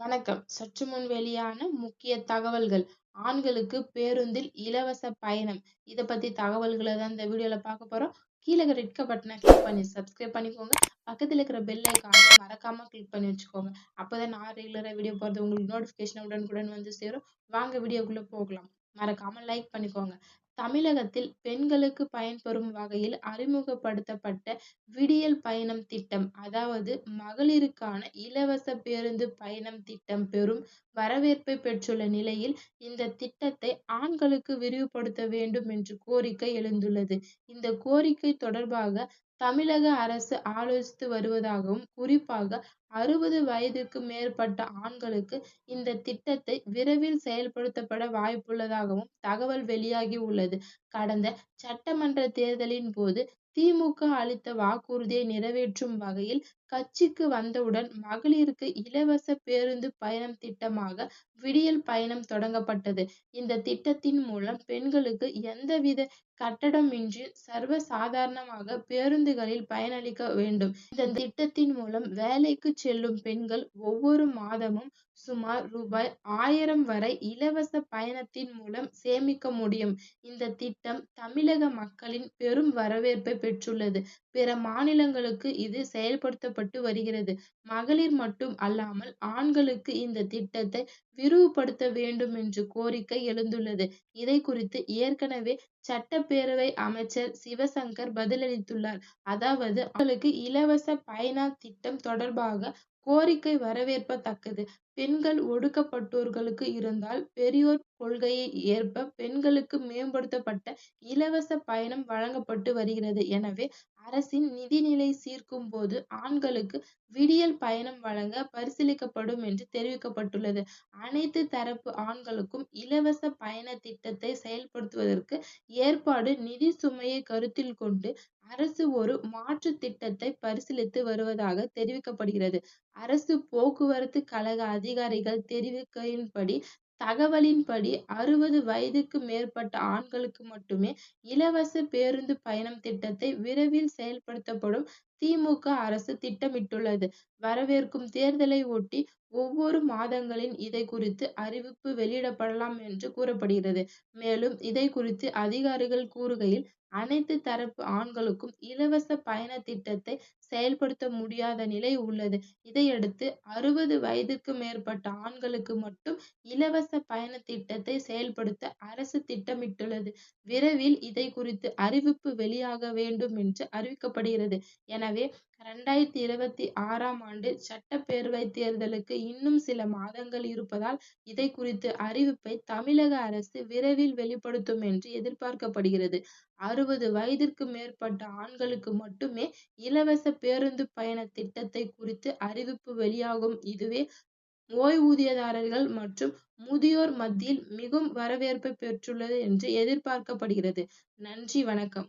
வணக்கம். சற்று முன் வெளியான முக்கிய தகவல்கள். ஆண்களுக்கு பேருந்தில் இலவச பயணம். இத பத்தி தகவல்கள தான் இந்த வீடியோல பார்க்க போறோம். கீழ இருக்க ரெட் பட்டன கிளிக் பண்ணி சப்ஸ்கிரைப் பண்ணிக்கோங்க. பக்கத்துல இருக்கிற பெல் ஐகான மறக்காம கிளிக் பண்ணி வச்சுக்கோங்க. அப்பதான் நான் ரெகுலரா வீடியோ போடுறது உங்களுக்கு நோட்டிஃபிகேஷன் உடனுக்குடன் வந்து சேரும். வாங்க வீடியோக்குள்ள போகலாம். மறக்காம லைக் பண்ணிக்கோங்க. தமிழகத்தில் பெண்களுக்கு பயன்பெறும் வகையில் அறிமுகப்படுத்தப்பட்ட விடியல் பயணம் திட்டம், அதாவது மகளிருக்கான இலவச பேருந்து பயணம் திட்டம் பெரும் வரவேற்பை பெற்றுள்ள நிலையில், இந்த திட்டத்தை ஆண்களுக்கு விரிவுபடுத்த வேண்டும் என்று கோரிக்கை எழுந்துள்ளது. இந்த கோரிக்கை தொடர்பாக தமிழக அரசு ஆலோசித்து வருவதாகவும், குறிப்பாக 60 வயதிற்கு மேற்பட்ட ஆண்களுக்கு இந்த திட்டத்தை விரைவில் செயல்படுத்தப்பட வாய்ப்புள்ளதாகவும் தகவல் வெளியாகி உள்ளது. கடந்த சட்டமன்ற தேர்தலின் போது திமுக அளித்த வாக்குறுதியை நிறைவேற்றும் வகையில் கட்சிக்கு வந்தவுடன் மகளிருக்கு இலவச பேருந்து பயணம் திட்டமாக விடியல் பயணம் தொடங்கப்பட்டது. இந்த திட்டத்தின் மூலம் பெண்களுக்கு எந்தவித கட்டணமின்றி சர்வ சாதாரணமாக பேருந்துகளில் பயனளிக்க வேண்டும். இந்த திட்டத்தின் மூலம் வேலைக்கு செல்லும் பெண்கள் ஒவ்வொரு மாதமும் சுமார் ரூபாய் 1000 வரை இலவச பயணத்தின் மூலம் சேமிக்க முடியும். இந்த திட்டம் தமிழக மக்களின் பெரும் வரவேற்பை பெற்றுள்ளது. பிற மாநிலங்களுக்கு இது செயல்படுத்தப்பட்டு வருகிறது. மகளிர் மட்டும் அல்லாமல் ஆண்களுக்கு இந்த திட்டத்தை விரிவுபடுத்த வேண்டும் என்று கோரிக்கை எழுந்துள்ளது. இதை குறித்து ஏற்கனவே சட்டப்பேரவை அமைச்சர் சிவசங்கர் பதிலளித்துள்ளார். அதாவது அவர்களுக்கு இலவச பயண திட்டம் தொடர்பாக கோரிக்கை வரவேற்கத்தக்கது. பெண்கள் ஒடுக்கப்பட்டோர்களுக்கு இருந்தால் பெரியோர் கொள்கையை ஏற்ப பெண்களுக்கு மேம்படுத்தப்பட்ட இலவச பயணம் வழங்கப்பட்டு வருகிறது. எனவே அரசின் நிதிநிலை சீர்க்கும் போது ஆண்களுக்கு விடியல் பயணம் வழங்க பரிசீலிக்கப்படும் என்று தெரிவிக்கப்பட்டுள்ளது. அனைத்து தரப்பு ஆண்களுக்கும் இலவச பயண திட்டத்தை செயல்படுத்துவதற்கு ஏற்பாடு நிதி சுமையை கருத்தில் கொண்டு அரசு ஒரு மாற்று திட்டத்தை பரிசீலித்து வருவதாக தெரிவிக்கப்படுகிறது. அரசு போக்குவரத்து கழக அதிகாரிகள் தெரிவிக்கையின்படி தகவலின்படி 60 வயதுக்கு மேற்பட்ட ஆண்களுக்கு மட்டுமே இலவச பேருந்து பயணம் திட்டத்தை விரைவில் செயல்படுத்தப்படும் திமுக அரசு திட்டமிட்டுள்ளது. வரவிருக்கும் தேர்தலை ஒட்டி ஒவ்வொரு மாதங்களில் இதை குறித்து அறிவிப்பு வெளியிடப்படலாம் என்று கூறப்படுகிறது. மேலும் இதை குறித்து அதிகாரிகள் கூறுகையில், அனைத்து தரப்பு ஆண்களுக்கும் இலவச பயண திட்டத்தை செயல்படுத்த முடியாத நிலை உள்ளது. இதையடுத்து 60 வயதிற்கு மேற்பட்ட ஆண்களுக்கு மட்டும் இலவச பயண திட்டத்தை செயல்படுத்த அரசு திட்டமிட்டுள்ளது. விரைவில் இதை குறித்து அறிவிப்பு வெளியாக வேண்டும் என்று அறிவிக்கப்படுகிறது. எனவே 2026ஆம் ஆண்டு சட்டப்பேரவை தேர்தலுக்கு இன்னும் சில மாதங்கள் இருப்பதால் இதை குறித்து அறிவிப்பை தமிழக அரசு விரைவில் வெளிப்படுத்தும் என்று எதிர்பார்க்கப்படுகிறது. 60 வயதிற்கு மேற்பட்ட ஆண்களுக்கு மட்டுமே இலவச பேருந்து பயண திட்டத்தை குறித்து அறிவிப்பு வெளியாகும். இதுவே ஓய்வூதியதாரர்கள் மற்றும் முதியோர் மத்தியில் மிகவும் வரவேற்பை பெற்றுள்ளது என்று எதிர்பார்க்கப்படுகிறது. நன்றி, வணக்கம்.